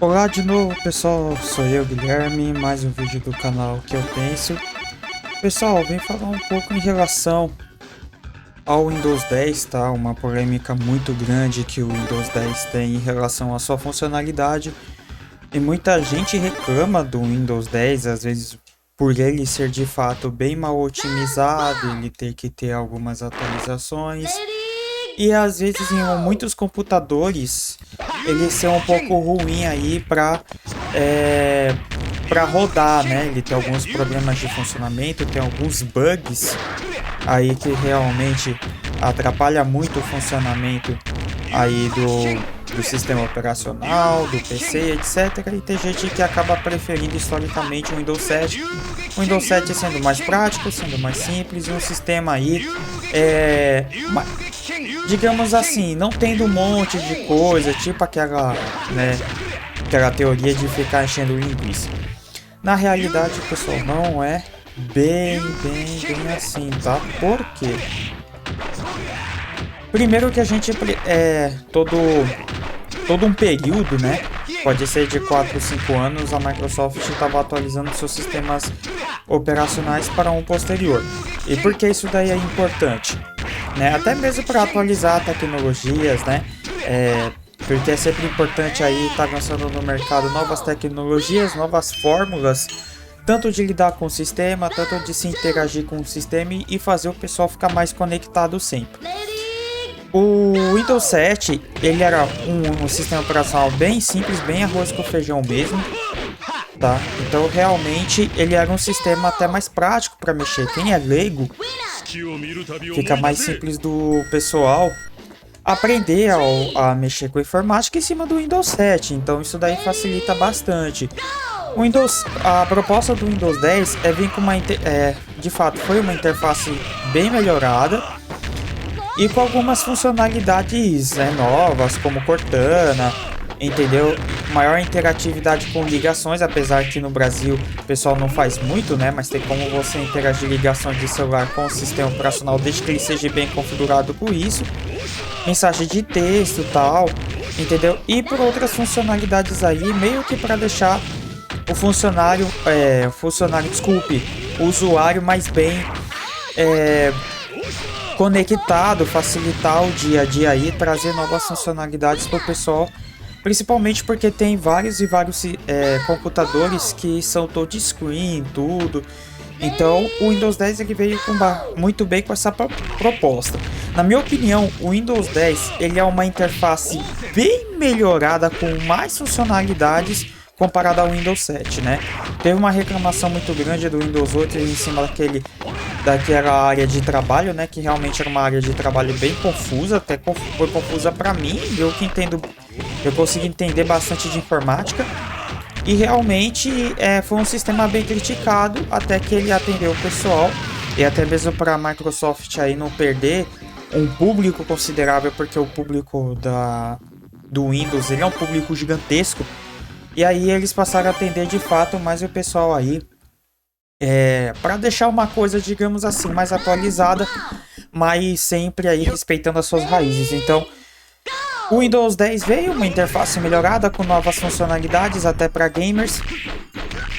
Olá de novo pessoal, sou eu Guilherme, mais um vídeo do canal Que Eu Penso. Pessoal, vim falar um pouco em relação ao Windows 10, tá? Uma polêmica muito grande que o Windows 10 tem em relação à sua funcionalidade. E muita gente reclama do Windows 10, às vezes por ele ser de fato bem mal otimizado, ele ter que ter algumas atualizações. E às vezes em muitos computadores ele ser um pouco ruim aí para rodar, né? Ele tem alguns problemas de funcionamento, tem alguns bugs aí que realmente atrapalha muito o funcionamento aí do sistema operacional, do PC, etc. E tem gente que acaba preferindo historicamente o Windows 7. O Windows 7 sendo mais prático, sendo mais simples, e um sistema aí, digamos assim, não tendo um monte de coisa, tipo aquela, né, aquela teoria de ficar enchendo linguiça. Na realidade, pessoal, não é bem assim, tá? Por quê? Primeiro que a gente todo um período, né? Pode ser de 4 ou 5 anos, a Microsoft estava atualizando seus sistemas operacionais para um posterior. E por que isso daí é importante? Né? Até mesmo para atualizar tecnologias, né? Porque é sempre importante aí estar lançando no mercado novas tecnologias, novas fórmulas, tanto de lidar com o sistema, tanto de se interagir com o sistema e fazer o pessoal ficar mais conectado sempre. O Windows 7, ele era um sistema operacional bem simples, bem arroz com feijão mesmo, tá? Então realmente ele era um sistema até mais prático para mexer. Quem é leigo, fica mais simples do pessoal aprender a mexer com informática em cima do Windows 7, então isso daí facilita bastante. A proposta do Windows 10 é vir com de fato foi uma interface bem melhorada e com algumas funcionalidades novas, como Cortana, entendeu? Maior interatividade com ligações, apesar que no Brasil o pessoal não faz muito, né? Mas tem como você interagir ligações de celular com o sistema operacional desde que ele seja bem configurado com isso. Mensagem de texto e tal, entendeu? E por outras funcionalidades aí, meio que para deixar o usuário mais bem conectado, facilitar o dia a dia aí, trazer novas funcionalidades para o pessoal, principalmente porque tem vários computadores que são touchscreen, tudo. Então o Windows 10 ele veio muito bem com essa proposta. Na minha opinião, o Windows 10 ele é uma interface bem melhorada com mais funcionalidades comparado ao Windows 7, né? Teve uma reclamação muito grande do Windows 8 em cima daquela área de trabalho, né? Que realmente era uma área de trabalho bem confusa, até foi confusa para mim. Eu consegui entender bastante de informática. E realmente foi um sistema bem criticado, até que ele atendeu o pessoal. E até mesmo para a Microsoft aí não perder um público considerável, porque o público do Windows ele é um público gigantesco. E aí eles passaram a atender de fato mais o pessoal aí, para deixar uma coisa, digamos assim, mais atualizada, mas sempre aí respeitando as suas raízes. Então o Windows 10 veio uma interface melhorada com novas funcionalidades até para gamers.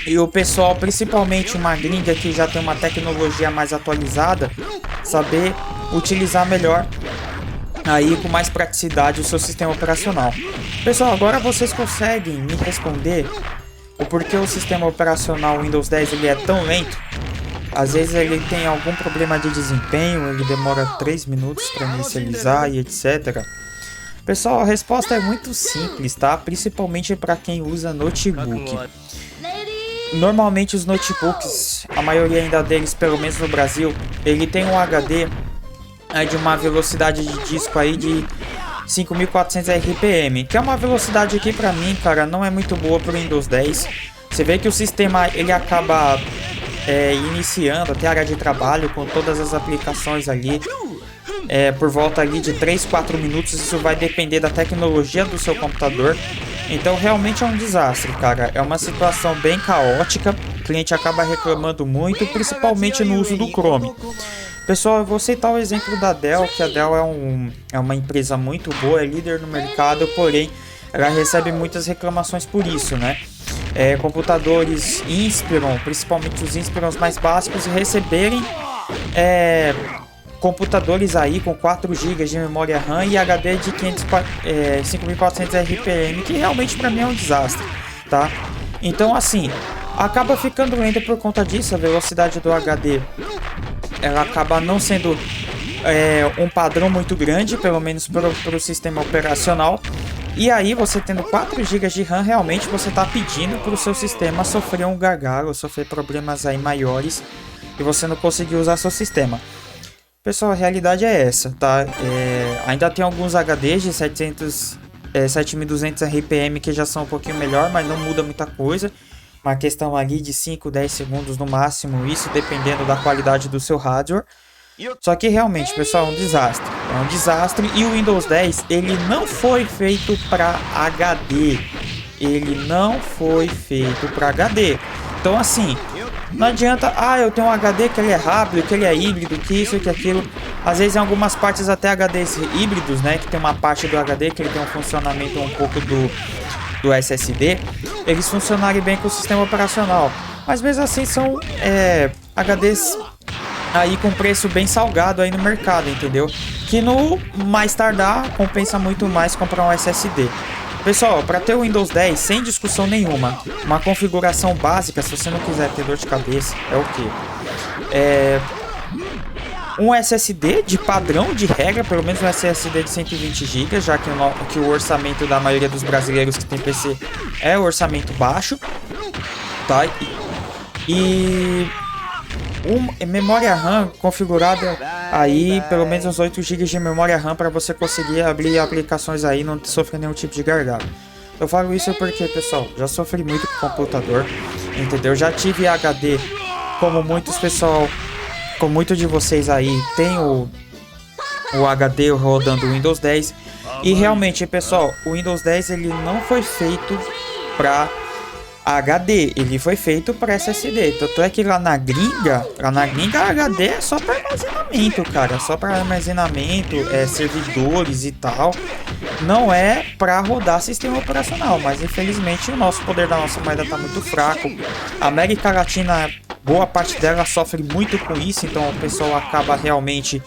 E o pessoal, principalmente uma gringa que já tem uma tecnologia mais atualizada, saber utilizar melhor aí com mais praticidade o seu sistema operacional. Pessoal, agora vocês conseguem me responder o porquê o sistema operacional Windows 10 ele é tão lento? Às vezes ele tem algum problema de desempenho, ele demora 3 minutos para inicializar e etc. Pessoal, a resposta é muito simples, tá? Principalmente para quem usa notebook. Normalmente os notebooks, a maioria ainda deles, pelo menos no Brasil, ele tem um HD de uma velocidade de disco aí de 5.400 RPM, que é uma velocidade que pra mim, cara, não é muito boa pro Windows 10. Você vê que o sistema ele acaba iniciando até a área de trabalho com todas as aplicações ali por volta ali de 3, 4 minutos. Isso vai depender da tecnologia do seu computador. Então realmente é um desastre, cara. É uma situação bem caótica. O cliente acaba reclamando muito, principalmente no uso do Chrome. Pessoal, eu vou citar o exemplo da Dell, que a Dell é uma empresa muito boa, é líder no mercado, porém ela recebe muitas reclamações por isso, né? Computadores Inspiron, principalmente os Inspirons mais básicos, receberem computadores aí com 4 GB de memória RAM e HD de 5400 RPM, que realmente para mim é um desastre, tá? Então assim, acaba ficando lento por conta disso. A velocidade do HD ela acaba não sendo um padrão muito grande, pelo menos para o sistema operacional. E aí você tendo 4 GB de RAM, realmente você está pedindo para o seu sistema sofrer um gargalo, sofrer problemas aí maiores, e você não conseguir usar seu sistema. Pessoal, a realidade é essa, tá? Ainda tem alguns HDs de 7200 RPM que já são um pouquinho melhor, mas não muda muita coisa. Uma questão ali de 5, 10 segundos no máximo, isso dependendo da qualidade do seu hardware. Só que realmente, pessoal, é um desastre. É um desastre, e o Windows 10, ele não foi feito para HD. Ele não foi feito para HD. Então assim, não adianta, eu tenho um HD que ele é rápido, que ele é híbrido, que isso, que aquilo. Às vezes em algumas partes até HDs híbridos, né, que tem uma parte do HD que ele tem um funcionamento um pouco do SSD, eles funcionarem bem com o sistema operacional. Mas mesmo assim são HDs aí com preço bem salgado aí no mercado, entendeu? Que no mais tardar compensa muito mais comprar um SSD. Pessoal, para ter o Windows 10 sem discussão nenhuma, uma configuração básica, se você não quiser ter dor de cabeça, é o quê? Um SSD de padrão, de regra, pelo menos um SSD de 120 GB, já que o orçamento da maioria dos brasileiros que tem PC é orçamento baixo, tá? E memória RAM configurada aí, pelo menos uns 8 GB de memória RAM para você conseguir abrir aplicações aí e não sofrer nenhum tipo de gargalo. Eu falo isso porque, pessoal, já sofri muito com computador, entendeu? Já tive HD, como muitos de vocês aí tem o HD rodando o Windows 10. E realmente, pessoal, o Windows 10 ele não foi feito para HD, ele foi feito para SSD. Tanto é que lá na gringa HD é só para armazenamento, cara, só para armazenamento, servidores e tal. Não é para rodar sistema operacional, mas infelizmente o poder da nossa moeda tá muito fraco. A América Latina, boa parte dela sofre muito com isso, então o pessoal acaba realmente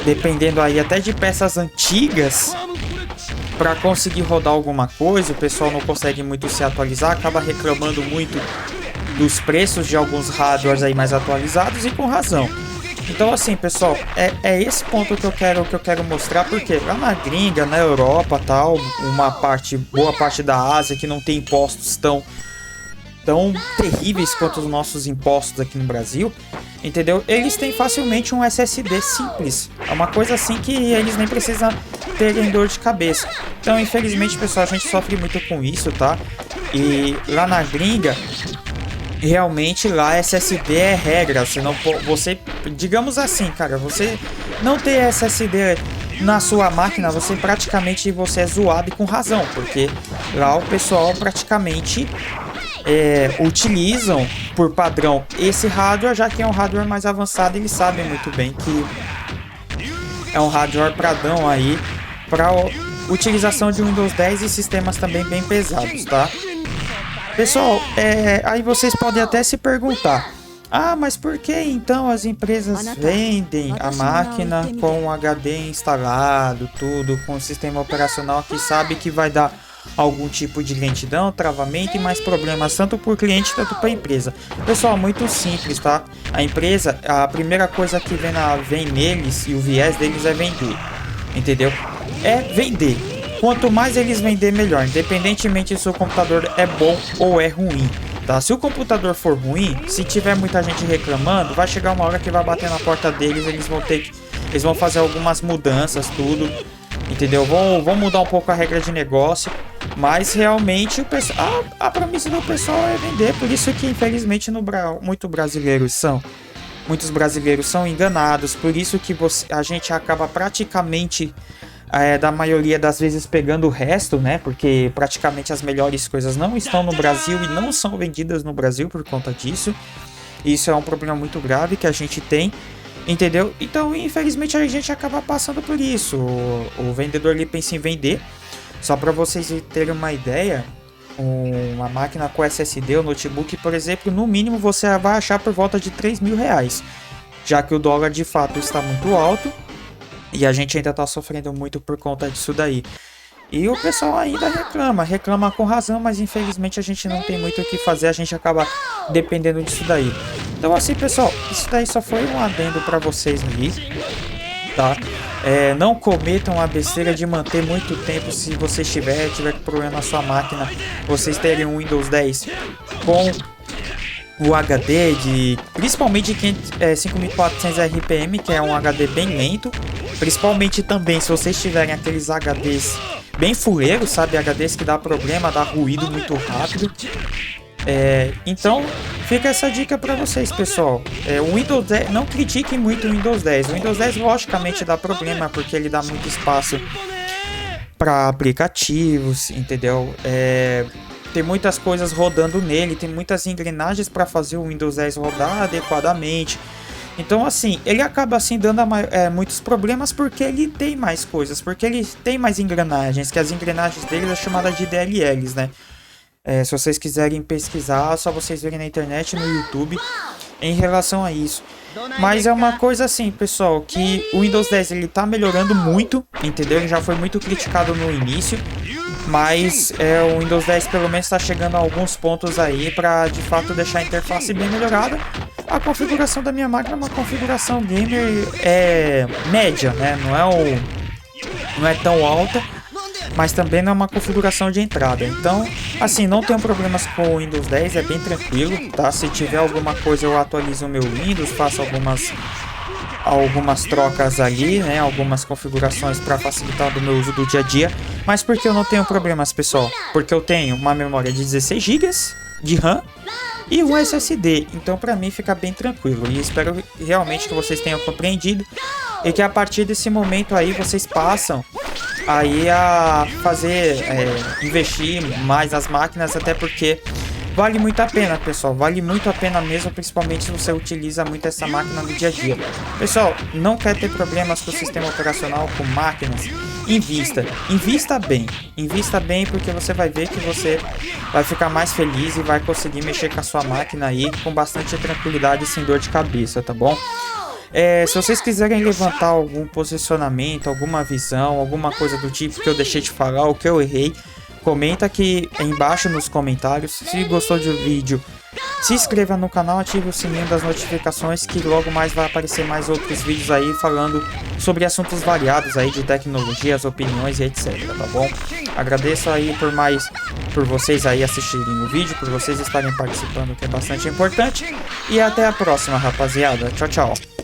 dependendo aí até de peças antigas para conseguir rodar alguma coisa. O pessoal não consegue muito se atualizar, acaba reclamando muito dos preços de alguns hardwares aí mais atualizados, e com razão. Então assim, pessoal, é esse ponto que eu quero mostrar, porque lá na gringa, na Europa, tal, boa parte da Ásia que não tem impostos tão terríveis quanto os nossos impostos aqui no Brasil, entendeu? Eles têm facilmente um SSD simples. É uma coisa assim que eles nem precisam terem dor de cabeça. Então, infelizmente, pessoal, a gente sofre muito com isso, tá? E lá na gringa, realmente lá SSD é regra. Você, digamos assim, cara, você não ter SSD na sua máquina, você é zoado, e com razão, porque lá o pessoal praticamente utilizam por padrão esse hardware, já que é um hardware mais avançado. Eles sabem muito bem que é um hardware padrão aí para utilização de Windows 10 e sistemas também bem pesados, tá? Pessoal, aí vocês podem até se perguntar: mas por que então as empresas vendem a máquina com HD instalado, tudo com o sistema operacional que sabe que vai dar algum tipo de lentidão, travamento e mais problemas, tanto por cliente quanto para a empresa? Pessoal, muito simples, tá? A empresa, a primeira coisa que vem neles, e o viés deles é vender, entendeu? É vender. Quanto mais eles vender, melhor, independentemente se o computador é bom ou é ruim, tá? Se o computador for ruim, se tiver muita gente reclamando, vai chegar uma hora que vai bater na porta deles, eles vão fazer algumas mudanças, tudo, entendeu? Vão mudar um pouco a regra de negócio, mas realmente a premissa do pessoal é vender. Por isso que infelizmente muitos brasileiros são enganados. Por isso que a gente acaba praticamente da maioria das vezes pegando o resto, né? Porque praticamente as melhores coisas não estão no Brasil e não são vendidas no Brasil por conta disso. Isso é um problema muito grave que a gente tem, entendeu? Então, infelizmente, a gente acaba passando por isso. O vendedor ele pensa em vender, Só para vocês terem uma ideia, uma máquina com SSD, o notebook, por exemplo, no mínimo você vai achar por volta de R$ 3.000, já que o dólar de fato está muito alto e a gente ainda está sofrendo muito por conta disso daí. E o pessoal ainda reclama com razão, mas infelizmente a gente não tem muito o que fazer, a gente acaba dependendo disso daí. Então assim, pessoal, isso daí só foi um adendo para vocês aí, tá? Não cometam a besteira de manter muito tempo. Se você tiver problema na sua máquina, vocês terem um Windows 10 com o HD principalmente de 5400 RPM, que é um HD bem lento. Principalmente também se vocês tiverem aqueles HDs bem fuleiros, sabe? HDs que dá problema, dá ruído muito rápido. Então fica essa dica para vocês, pessoal. O Windows 10, não critiquem muito o Windows 10. O Windows 10 logicamente dá problema porque ele dá muito espaço para aplicativos, entendeu? Tem muitas coisas rodando nele, tem muitas engrenagens para fazer o Windows 10 rodar adequadamente. Então assim, ele acaba assim dando muitos problemas porque ele tem mais coisas, porque ele tem mais engrenagens, que as engrenagens dele é chamada de DLLs, né? Se vocês quiserem pesquisar, é só vocês verem na internet, no YouTube, em relação a isso. Mas é uma coisa assim, pessoal, que o Windows 10 ele tá melhorando muito, entendeu? Ele já foi muito criticado no início, mas o Windows 10 pelo menos está chegando a alguns pontos aí para de fato deixar a interface bem melhorada. A configuração da minha máquina é uma configuração gamer média, né? Não é tão alta, mas também não é uma configuração de entrada. Então, assim, não tenho problemas com o Windows 10, é bem tranquilo, tá? Se tiver alguma coisa eu atualizo o meu Windows, faço algumas trocas ali, né? Algumas configurações para facilitar o meu uso do dia a dia. Mas por que eu não tenho problemas, pessoal? Porque eu tenho uma memória de 16 GB de RAM e um SSD, então para mim fica bem tranquilo. E espero realmente que vocês tenham compreendido e que a partir desse momento aí vocês passam aí a investir mais nas máquinas, até porque vale muito a pena, pessoal, vale muito a pena mesmo, principalmente se você utiliza muito essa máquina no dia a dia. Pessoal, não quer ter problemas com o sistema operacional, com máquinas, invista bem, porque você vai ver que você vai ficar mais feliz e vai conseguir mexer com a sua máquina aí com bastante tranquilidade e sem dor de cabeça, tá bom? Se vocês quiserem levantar algum posicionamento, alguma visão, alguma coisa do tipo que eu deixei de falar ou que eu errei, comenta aqui embaixo nos comentários. Se gostou do vídeo, se inscreva no canal, ative o sininho das notificações, que logo mais vai aparecer mais outros vídeos aí falando sobre assuntos variados aí de tecnologias, opiniões e etc, tá bom? Agradeço aí por vocês aí assistirem o vídeo, por vocês estarem participando, que é bastante importante. E até a próxima, rapaziada. Tchau, tchau.